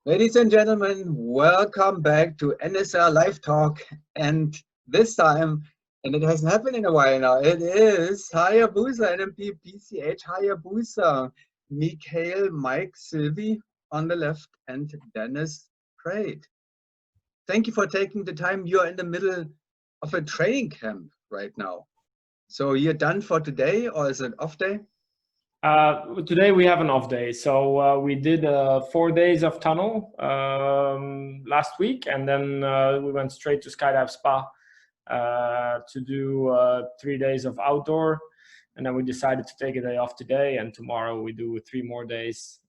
Ladies and gentlemen, welcome back to NSL Live Talk. And this time, and it hasn't happened in a while now, it is Hayabusa, NMP PCH Hayabusa, Michele, Mike, Silvi on the left, and Dennis Praet. Thank you for taking the time. You're in the middle of a training camp right now. So you're done for today, or is it off day? Today we have an off day, so we did 4 days of tunnel last week, and then we went straight to Skydive Spa to do 3 days of outdoor, and then we decided to take a day off today, and tomorrow we do 3 more days.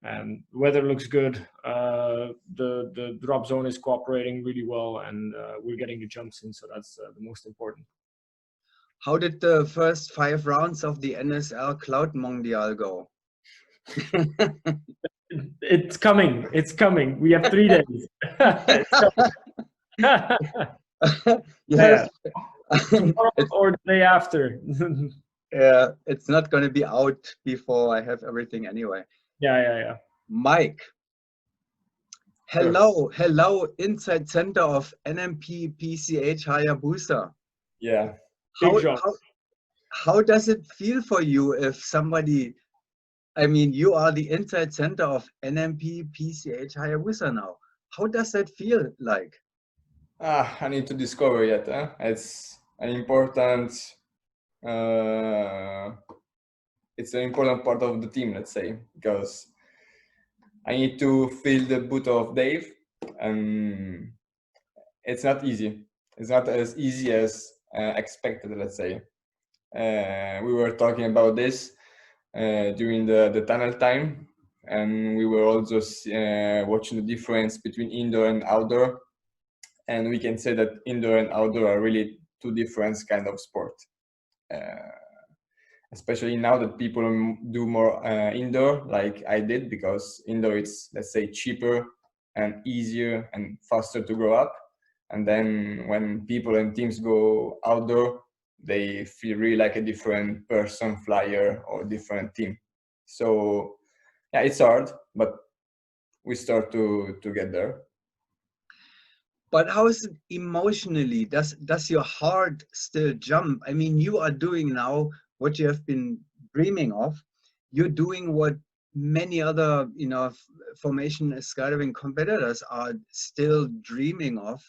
And weather looks good. The drop zone is cooperating really well, and we're getting the jumps in, so that's the most important. How did the first 5 rounds of the NSL Cloud Mondial go? It's coming. It's coming. We have 3 days. Yes. Tomorrow or the day after. Yeah, it's not going to be out before I have everything anyway. Yeah. Mike. Hello, inside center of NMP PCH Hayabusa. Yeah. How does it feel for you if somebody, I mean, you are the inside center of NMP PCH Hayabusa now. How does that feel like? I need to discover yet. It's an important part of the team, let's say, because I need to fill the boot of Dave, and it's not easy. It's not as easy as expected, let's say. We were talking about this during the tunnel time, and we were also watching the difference between indoor and outdoor, and we can say that indoor and outdoor are really 2 different kind of sport, especially now that people do more indoor like I did, because indoor it's, let's say, cheaper and easier and faster to grow up, and then when people and teams go outdoor, they feel really like a different person, flyer, or different team. So yeah, it's hard, but we start to get there. But how is it emotionally? Does your heart still jump? I mean, you are doing now what you have been dreaming of. You're doing what many other, formation skydiving competitors are still dreaming of.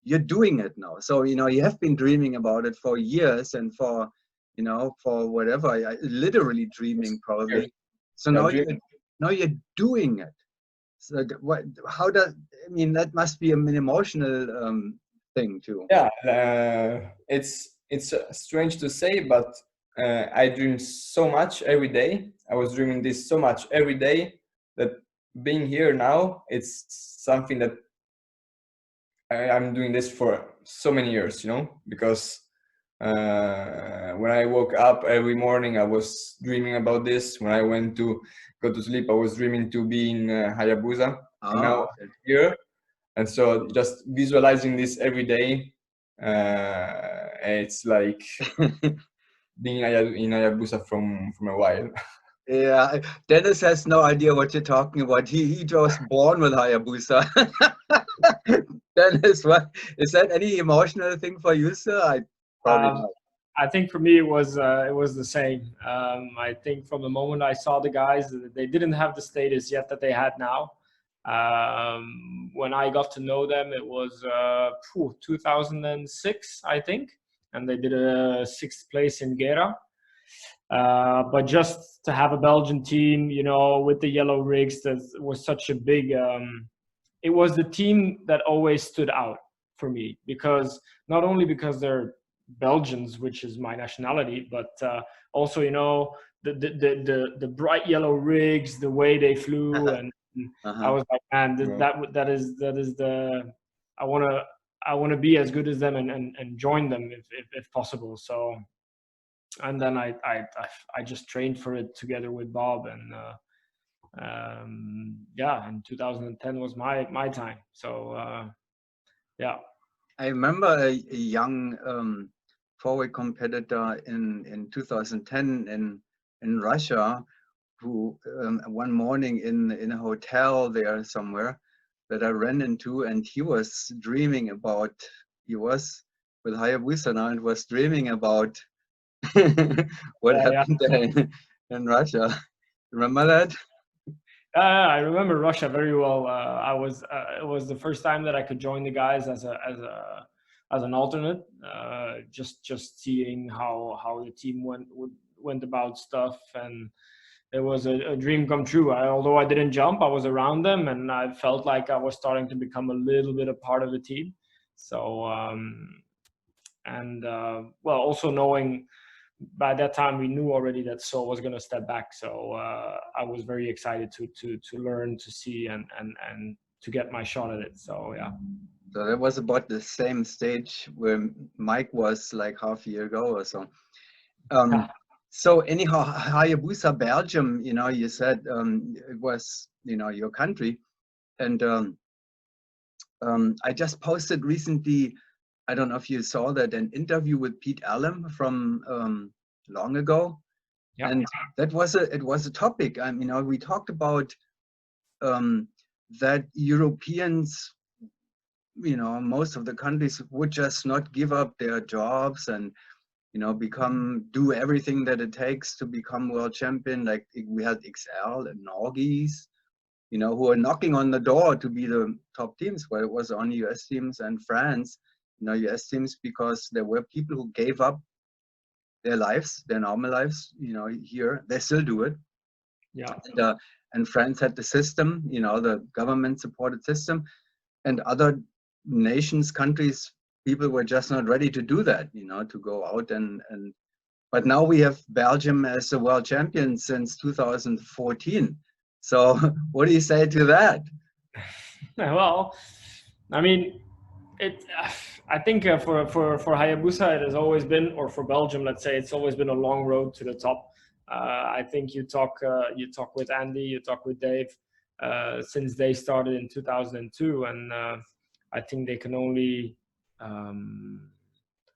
You're doing it now. So, you have been dreaming about it for years and for whatever, literally dreaming probably. So now you're doing it. So that must be an emotional thing too. Yeah, it's strange to say, but I dream so much every day. I was dreaming this so much every day that being here now, it's something that I'm doing this for so many years, because when I woke up every morning, I was dreaming about this. When I went to go to sleep, I was dreaming to be in Hayabusa. And now I'm here. And so just visualizing this every day, it's like being in Hayabusa from a while. Yeah, Dennis has no idea what you're talking about. He was born with Hayabusa. Dennis, what is that? Any emotional thing for you, sir? I think for me it was the same. I think from the moment I saw the guys, they didn't have the status yet that they had now. When I got to know them, it was 2006, I think, and they did a 6th place in Gera. But just to have a Belgian team, with the yellow rigs, that was such a big. It was the team that always stood out for me, because not only because they're Belgians, which is my nationality, but also the bright yellow rigs, the way they flew, and I was like, man, that is the I want to be as good as them and join them if possible. So, and then I just trained for it together with Bob, and and 2010 was my time. So yeah. I remember a young forward competitor in 2010 in Russia who one morning in a hotel there somewhere that I ran into, and he was dreaming about, he was with Hayabusa now and was dreaming about what Yeah. happened there in Russia. Remember that? I remember Russia very well. It was the first time that I could join the guys as an alternate. Just seeing how the team went about stuff, and it was a dream come true. Although I didn't jump, I was around them, and I felt like I was starting to become a little bit a part of the team. So well, also knowing by that time we knew already that Saul was going to step back. So I was very excited to learn, to see, and to get my shot at it. So yeah. So that was about the same stage where Mike was like half a year ago or so. So anyhow, Hayabusa Belgium, you know, you said it was, you know, your country, and I just posted recently, I don't know if you saw that, an interview with Pete Allen from long ago, and that was it was a topic. I mean, you know, we talked about that Europeans, you know, most of the countries would just not give up their jobs and, you know, do everything that it takes to become world champion. Like we had XL and Norgis, you know, who are knocking on the door to be the top teams, where it was only US teams and France, you know, US teams, because there were people who gave up their lives, their normal lives, you know, here. They still do it. Yeah. And France had the system, you know, the government supported system, and other nations, countries, people were just not ready to do that, you know, to go out but now we have Belgium as the world champion since 2014. So what do you say to that? Well, I mean, I think for Hayabusa it has always been, or for Belgium, let's say, it's always been a long road to the top. I think you talk with Andy, you talk with Dave, since they started in 2002, and I think they can only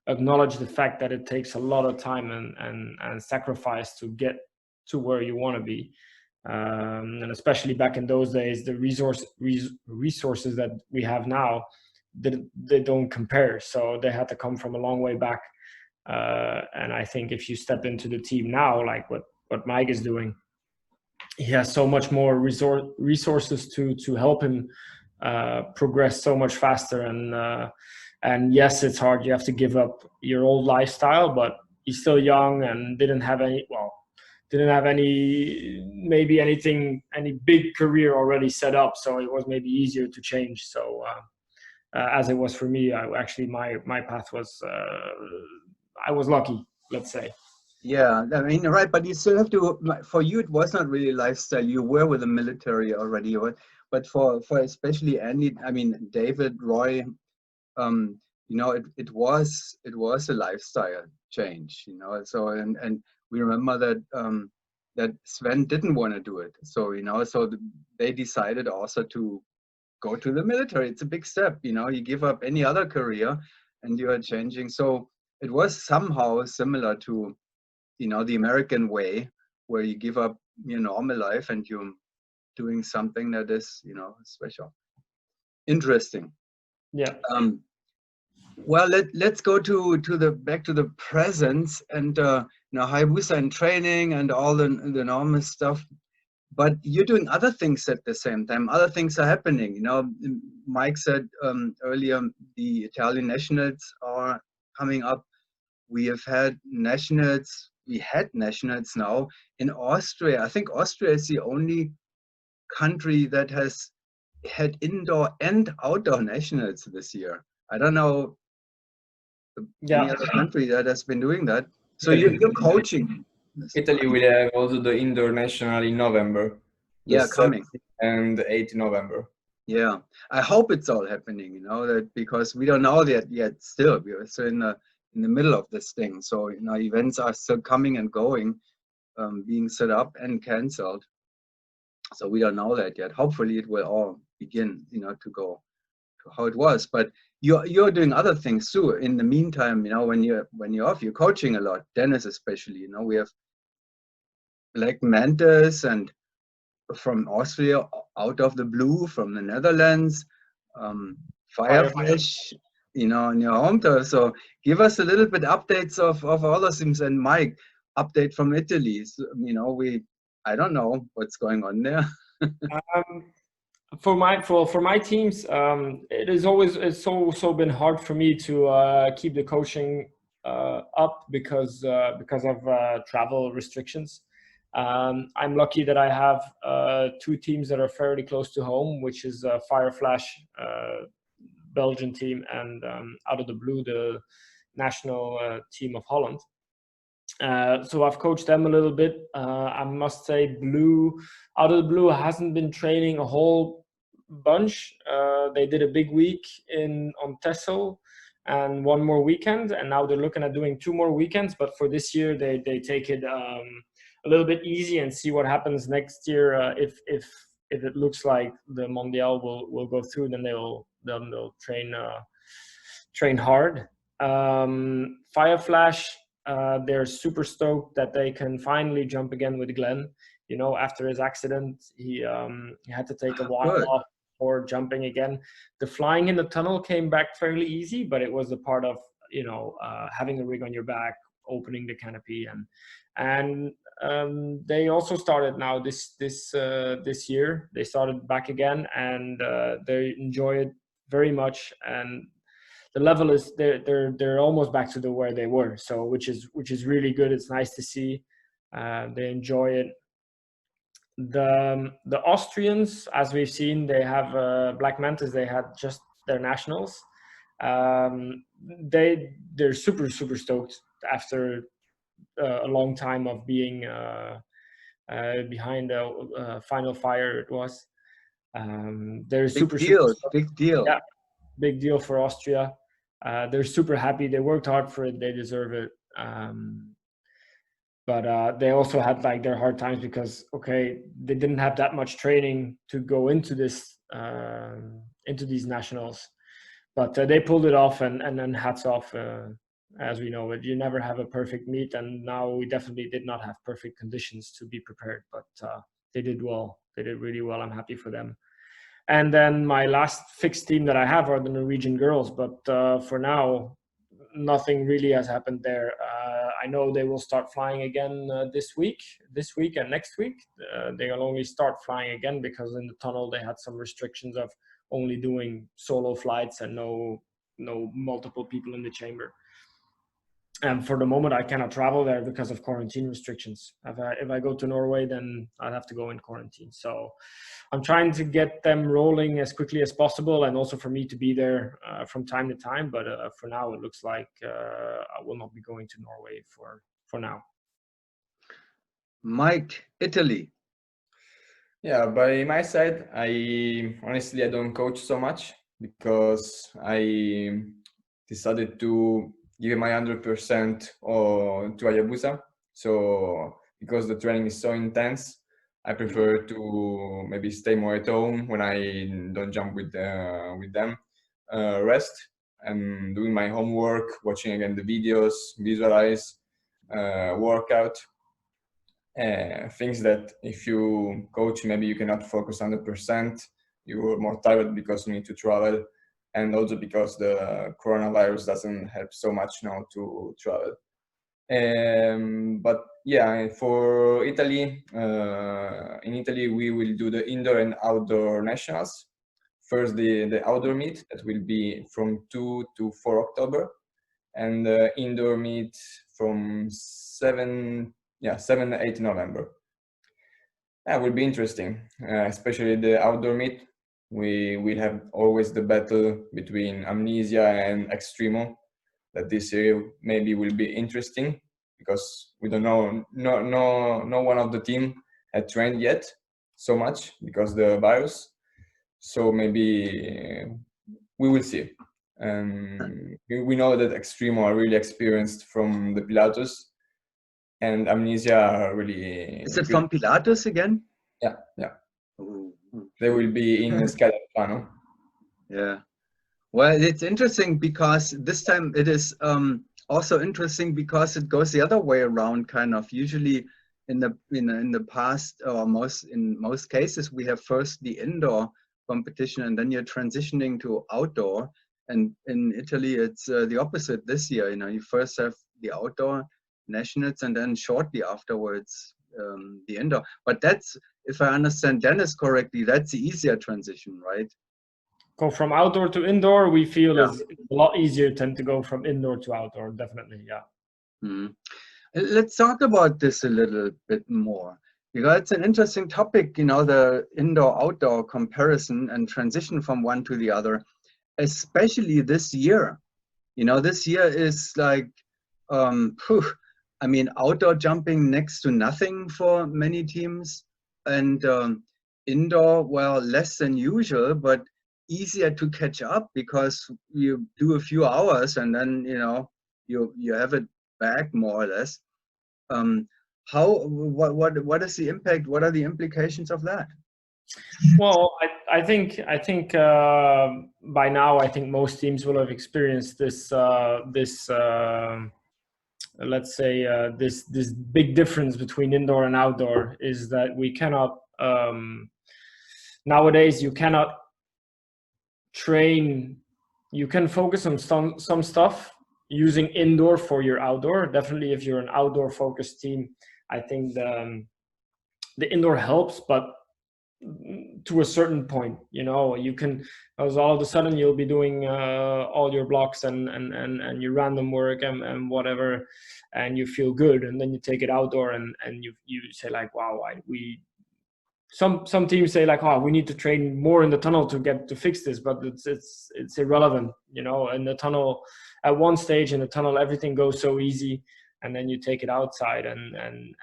acknowledge the fact that it takes a lot of time and sacrifice to get to where you want to be. And especially back in those days, the resources that we have now, they don't compare. So they had to come from a long way back. And I think if you step into the team now, like what Mike is doing, he has so much more resources to help him progress so much faster. And yes, it's hard. You have to give up your old lifestyle, but he's still young and didn't have any any big career already set up. So it was maybe easier to change. So as it was for me, my path was, I was lucky, let's say. Yeah, I mean, right, but you still have to, for you, it was not really lifestyle. You were with the military already, but for especially Andy, I mean, David, Roy, you know, it was a lifestyle change, you know. So, and we remember that, that Sven didn't want to do it. So, you know, they decided also to go to the military. It's a big step, you know, you give up any other career and you are changing. So it was somehow similar to, you know, the American way, where you give up your normal life and you're doing something that is, you know, special. Interesting. Yeah. Well, let's go back to the presence and you know, Hayabusa and training and all the normal stuff. But you're doing other things at the same time. Other things are happening. You know, Mike said earlier, the Italian nationals are coming up. We had nationals now in Austria. I think Austria is the only country that has had indoor and outdoor nationals this year. I don't know any other country that has been doing that. So you're coaching. Italy will have also the indoor national in November. Yeah, coming. And 8th November. Yeah, I hope it's all happening, you know, that because we don't know that yet still. We're still in the middle of this thing. So, you know, events are still coming and going, being set up and canceled. So we don't know that yet. Hopefully it will all begin, you know, to go to how it was. But you're doing other things too. In the meantime, you know, when you're off, you're coaching a lot. Dennis especially, you know, we have like mantis and from Austria out of the blue, from the Netherlands, Firefish, you know, in your home turf. So give us a little bit updates of all those things. And Mike, update from Italy. So, you know, I don't know what's going on there. For my teams, it's so been hard for me to keep the coaching up because of travel restrictions. I'm lucky that I have two teams that are fairly close to home, which is Fireflash, Belgian team, and out of the blue, the national team of Holland. So I've coached them a little bit. I must say, out of the blue hasn't been training a whole bunch. They did a big week on Texel and one more weekend, and now they're looking at doing 2 more weekends. But for this year, they take it a little bit easy and see what happens next year. If it looks like the Mondial will go through, then they'll train hard. Fireflash, they're super stoked that they can finally jump again with Glenn. You know, after his accident, he had to take a while off for jumping again. The flying in the tunnel came back fairly easy, but it was a part of, you know, having a rig on your back, opening the canopy, and they also started now this year. They started back again, and they enjoy it very much. And the level is they're almost back to where they were. So which is really good. It's nice to see. They enjoy it. The Austrians, as we've seen, they have Black Mantis. They had just their nationals. They're super stoked after a long time of being behind the final fire. It was they're super big deal. Yeah, big deal for Austria. They're super happy. They worked hard for it. They deserve it. But they also had like their hard times because they didn't have that much training to go into this into these nationals. But they pulled it off, and then hats off. As we know, you never have a perfect meet, and now we definitely did not have perfect conditions to be prepared. But they did well. They did really well. I'm happy for them. And then my last fixed team that I have are the Norwegian girls. But for now, nothing really has happened there. I know they will start flying again this week and next week. They'll only start flying again because in the tunnel they had some restrictions of only doing solo flights and no multiple people in the chamber. And for the moment, I cannot travel there because of quarantine restrictions. If I go to Norway, then I'd have to go in quarantine. So I'm trying to get them rolling as quickly as possible, and also for me to be there from time to time. But for now, it looks like I will not be going to Norway for now. Mike, Italy. Yeah, by my side, I don't coach so much because I decided to give my 100% to Hayabusa. So because the training is so intense, I prefer to maybe stay more at home when I don't jump with them, rest and doing my homework, watching again the videos, visualize, workout. Things that if you coach, maybe you cannot focus 100%. You're more tired because you need to travel, and also because the coronavirus doesn't help so much now to travel. But yeah, for Italy, in Italy we will do the indoor and outdoor nationals. First the outdoor meet that will be from 2 to 4 October, and the indoor meet from 7 to 8 November. That will be interesting, especially the outdoor meet. We will have always the battle between Amnesia and Extremo. That this year maybe will be interesting because we don't know. No one of the team had trained yet so much because the virus. So maybe we will see. We know that Extremo are really experienced from the Pilatus, and Amnesia are really. Is it from Pilatus again? Yeah. They will be in Scalapano. Yeah. Well, it's interesting because this time it is also interesting because it goes the other way around, kind of. Usually in the past, or in most cases, we have first the indoor competition and then you're transitioning to outdoor. And in Italy, it's the opposite this year. You first have the outdoor nationals and then shortly afterwards the indoor. But that's, if I understand Dennis correctly, that's the easier transition, right? Go from outdoor to indoor, we feel is a lot easier than to go from indoor to outdoor, definitely, yeah. Mm-hmm. Let's talk about this a little bit more, because it's an interesting topic, the indoor-outdoor comparison and transition from one to the other, especially this year. This year is like, outdoor jumping next to nothing for many teams, and indoor, well, less than usual, but easier to catch up because you do a few hours and then, you have it back more or less. What is the impact? What are the implications of that? Well, I think by now, I think most teams will have experienced this let's say this big difference between indoor and outdoor is that we cannot nowadays you cannot train. You can focus on some stuff using indoor for your outdoor. Definitely, if you're an outdoor focused team, I think the indoor helps, but to a certain point, you can, as all of a sudden you'll be doing all your blocks and your random work and whatever, and you feel good, and then you take it outdoor and you say like, wow, some teams say like, oh, we need to train more in the tunnel to fix this, but it's irrelevant. In the tunnel, at one stage in the tunnel, everything goes so easy, and then you take it outside and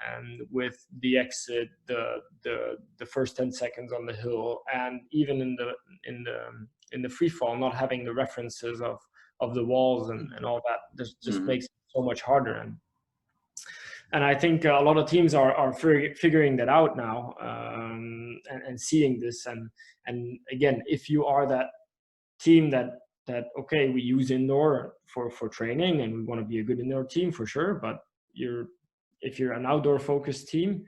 with the exit, the first 10 seconds on the hill, and even in the free fall, not having the references of the walls and all that, just makes it so much harder. And I think a lot of teams are figuring that out now, and seeing this. And again, if you are that team that okay, we use indoor for training and we want to be a good indoor team for sure, but if you're an outdoor focused team,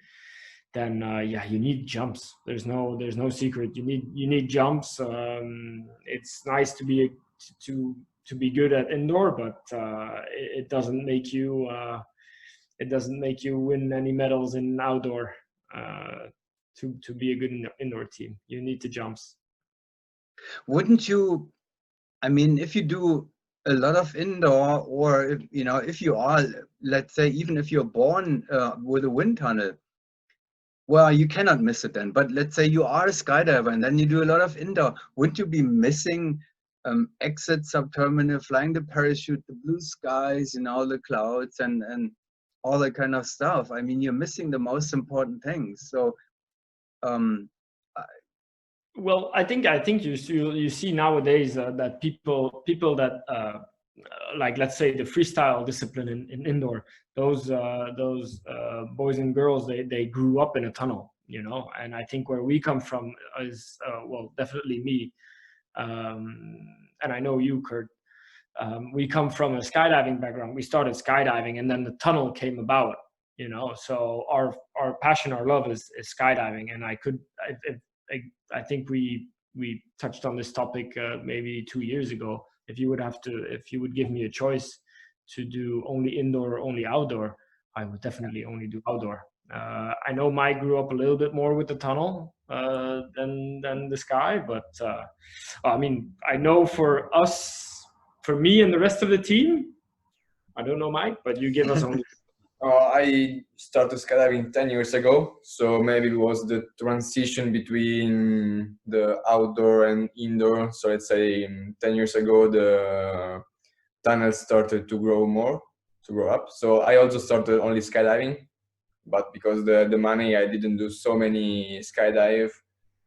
then you need jumps. There's no secret. You need jumps. It's nice to be good at indoor, but it doesn't make you win any medals in outdoor to be a good indoor team. You need the jumps. Wouldn't you, if you do a lot of indoor, or if you are, let's say, even if you're born with a wind tunnel, well, you cannot miss it then. But let's say you are a skydiver and then you do a lot of indoor, wouldn't you be missing exit, subterminal, flying the parachute, the blue skies, the clouds and all that kind of stuff? You're missing the most important things. So well, I think you see nowadays that people that like, let's say, the freestyle discipline in indoor, those boys and girls, they grew up in a tunnel, and I think where we come from is well, definitely me, and I know you, Kurt. We come from a skydiving background. We started skydiving, and then the tunnel came about. So our passion, our love is skydiving, and I think we touched on this topic maybe 2 years ago. If you would give me a choice to do only indoor or only outdoor, I would definitely only do outdoor. I know Mike grew up a little bit more with the tunnel than the sky, but I know for me and the rest of the team, I don't know, Mike, but you give us only. I started skydiving 10 years ago, so maybe it was the transition between the outdoor and indoor. So let's say 10 years ago, the tunnels started to grow up. So I also started only skydiving, but because the money, I didn't do so many skydive,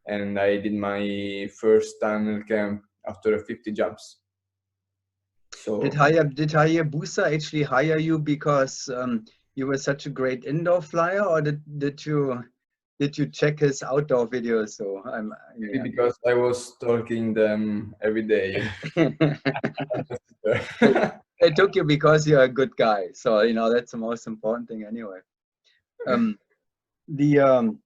and I did my first tunnel camp after 50 jumps. So did Hayabusa actually hire you because you were such a great indoor flyer, or did you check his outdoor videos? So because I was stalking them every day. They took you because you're a good guy. So that's the most important thing anyway. The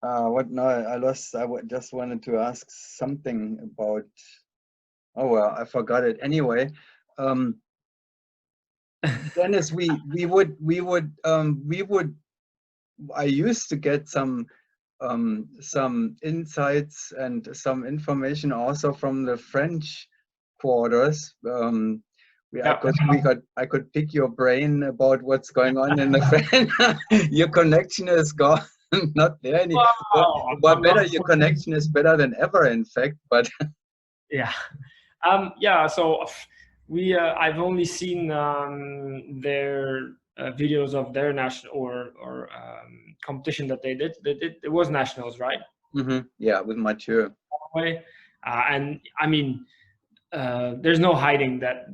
what? No, I lost. Just wanted to ask something about. Oh well, I forgot it. Anyway, Dennis, we would I used to get some insights and some information also from the French quarters. I could pick your brain about what's going on in the French. Your connection is gone, not there any. But better, your connection is better than ever, in fact. But yeah, yeah. So I've only seen their videos of their national or competition that they did. It was nationals, right? Yeah, with Mathieu. And I mean, there's no hiding that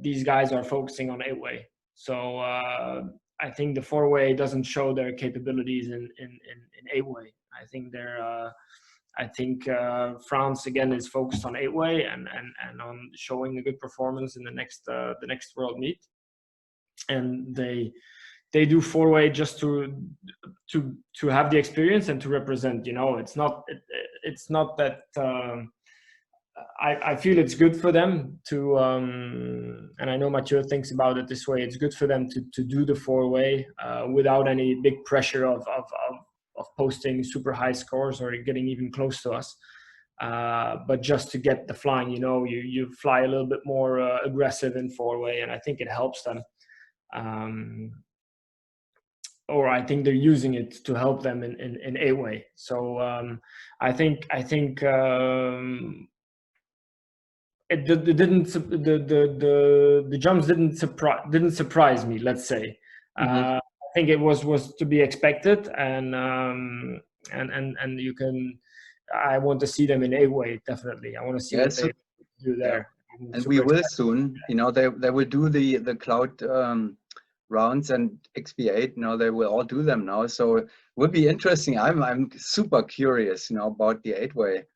these guys are focusing on 8-way. So I think the 4-way doesn't show their capabilities in 8-way. I think France again is focused on 8-way and on showing a good performance in the next world meet. And they do 4-way just to have the experience and to represent. You know, it's not that. I feel it's good for them to, and I know Mathieu thinks about it this way. It's good for them to do the 4-way without any big pressure of posting super high scores or getting even close to us. But just to get the flying, you know, you fly a little bit more aggressive in 4-way, and I think it helps them. Or I think they're using it to help them in 8-way. So I think the jumps didn't surprise me, let's say. I think it was to be expected, and you can. I want to see them in 8-way, definitely. I want to see what they do there. Yeah. And we will soon. You know, they will do the cloud rounds and XP8. You know, they will all do them now. So it will be interesting. I'm super curious, you know, about the 8-way.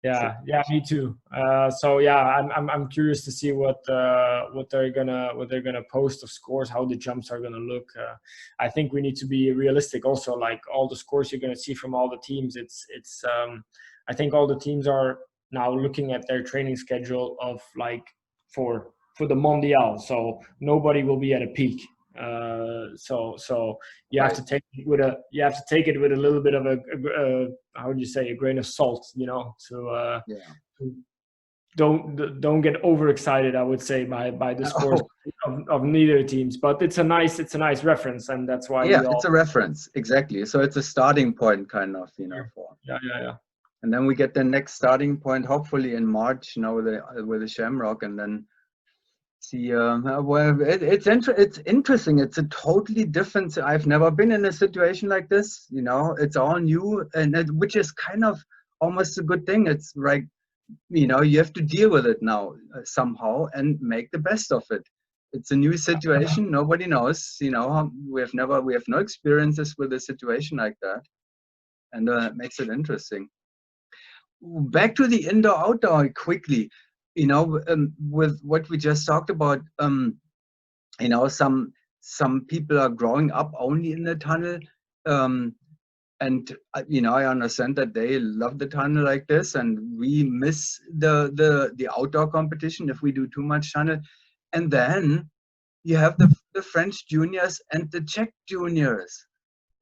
Yeah, me too. So yeah, I'm curious to see what they're gonna post of scores, how the jumps are gonna look. I think we need to be realistic also. Like all the scores you're gonna see from all the teams, I think all the teams are now looking at their training schedule of like for the Mondial. So nobody will be at a peak. So you have to take it with a little bit of a how would you say, a grain of salt, you know, to don't get overexcited, I would say, by the scores of neither teams. But it's a nice reference, and that's why it's a reference, exactly. So it's a starting point, kind of, you know. Yeah. And then we get the next starting point, hopefully in March, you know, with the Shamrock, and then see. Well, it's interesting. It's a totally different. I've never been in a situation like this. You know, it's all new, and which is kind of almost a good thing. It's like, you know, you have to deal with it now somehow and make the best of it. It's a new situation. Nobody knows. You know, we have no experiences with a situation like that, and it makes it interesting. Back to the indoor-outdoor quickly. You know, with what we just talked about, you know, some people are growing up only in the tunnel, and you know, I understand that they love the tunnel like this, and we miss the outdoor competition if we do too much tunnel. And then you have the French juniors and the Czech juniors,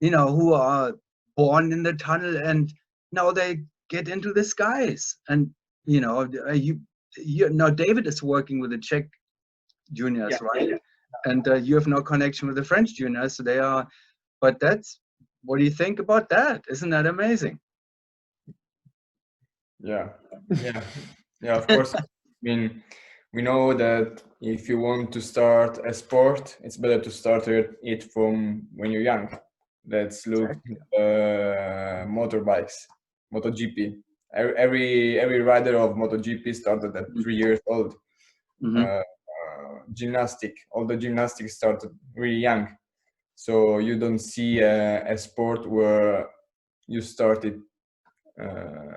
you know, who are born in the tunnel, and now they get into the skies. And you know, now David is working with the Czech juniors, right? Yeah. And you have no connection with the French juniors. So they are, but what do you think about that? Isn't that amazing? Yeah. Of course. I mean, we know that if you want to start a sport, it's better to start it from when you're young. Let's look at motorbikes, MotoGP. Every rider of MotoGP started at 3 years old. Gymnastic, all the gymnastics started really young. So you don't see a sport where you started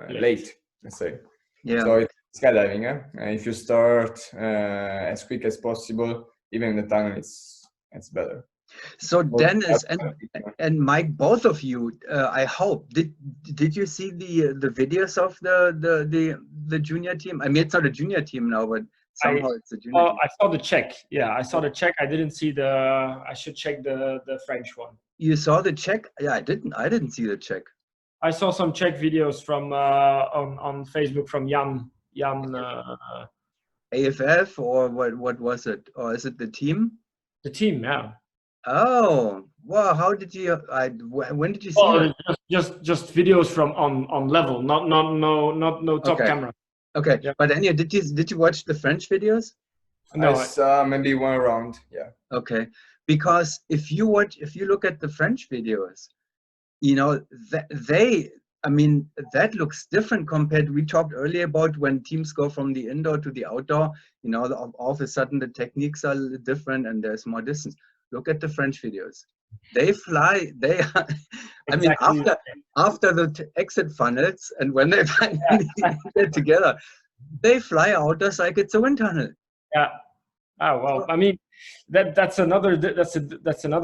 late, let's say. Yeah. So it's skydiving. If you start as quick as possible, even in the tunnel, it's better. So Well, Dennis that's- and Mike, both of you, I hope did you see the videos of the junior team? I mean, it's not a junior team now, but somehow it's a junior team. I saw the Czech. Yeah, I saw the Czech. I didn't see the. I should check the French one. You saw the Czech? Yeah, I didn't see the Czech. I saw some Czech videos from on Facebook from Jan. AFF or what was it? Or is it the team? The team, yeah. Oh, wow! How did you? When did you see Well, that? just videos from on level, no top Okay. camera. Okay, Yeah. but anyway, did you watch the French videos? I saw maybe one round. Yeah. Okay, because if you look at the French videos, you know, I mean, that looks different compared. We talked earlier about when teams go from the indoor to the outdoor. You know, all of a sudden the techniques are different and there's more distance. Look at the French videos. They fly. They are. I mean, Exactly. after the exit funnels and when they finally get together, they fly out just like it's a wind tunnel. Yeah. Oh well, I mean, that's another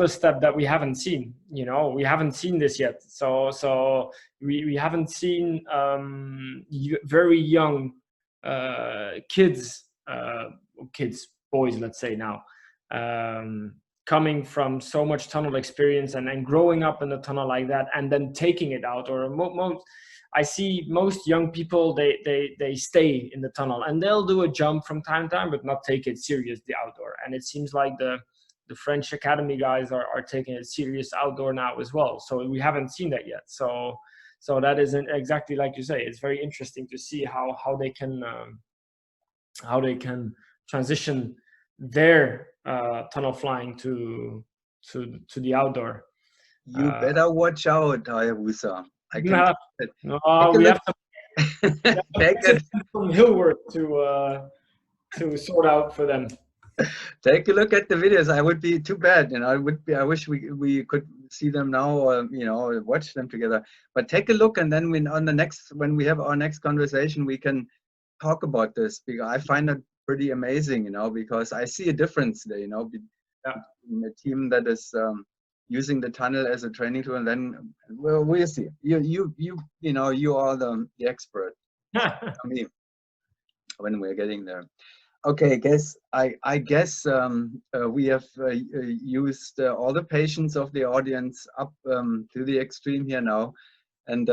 step that we haven't seen. You know, we haven't seen this yet. So we haven't seen very young kids, boys, let's say now, coming from so much tunnel experience and growing up in the tunnel like that, and then taking it out. Or I see most young people, they stay in the tunnel and they'll do a jump from time to time, but not take it serious the outdoor. And it seems like the French academy guys are taking it serious outdoor now as well. So we haven't seen that yet. So that isn't exactly like you say. It's very interesting to see how they can transition their tunnel flying to the outdoor. You better watch out, Hayabusa. I can Yeah. take No, a we look. have to Take it. some hill work to sort out for them. Take a look at the videos. I would be too bad, you know. I wish we could see them now, or you know, watch them together. But take a look, and then when we have our next conversation, we can talk about this, because I find it pretty amazing, you know, because I see a difference there, you know, in a team that is using the tunnel as a training tool, and then we'll see. You know, you are the expert. I mean, when we're getting there. Okay, I guess we have used all the patience of the audience up to the extreme here now, and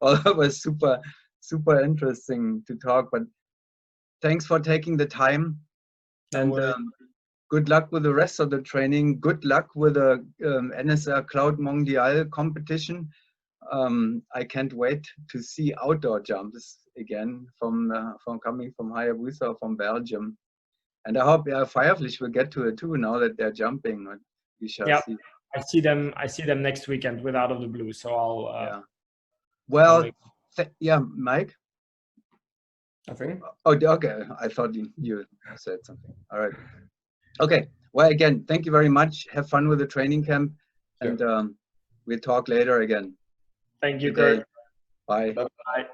although it was super interesting to talk, but thanks for taking the time, and good luck with the rest of the training. Good luck with the NSL Cloud Mondial competition. I can't wait to see outdoor jumps again from coming from Hayabusa, from Belgium, and I hope Fireflish will get to it too now that they're jumping. We shall see. I see them next weekend with Out of the Blue. So I'll. Yeah. Well, yeah, Mike. Nothing. Oh, okay. I thought you said something. All right. Okay. Well, again, thank you very much. Have fun with the training camp, and we'll talk later again. Thank you, Good day. Kurt. Bye. Bye.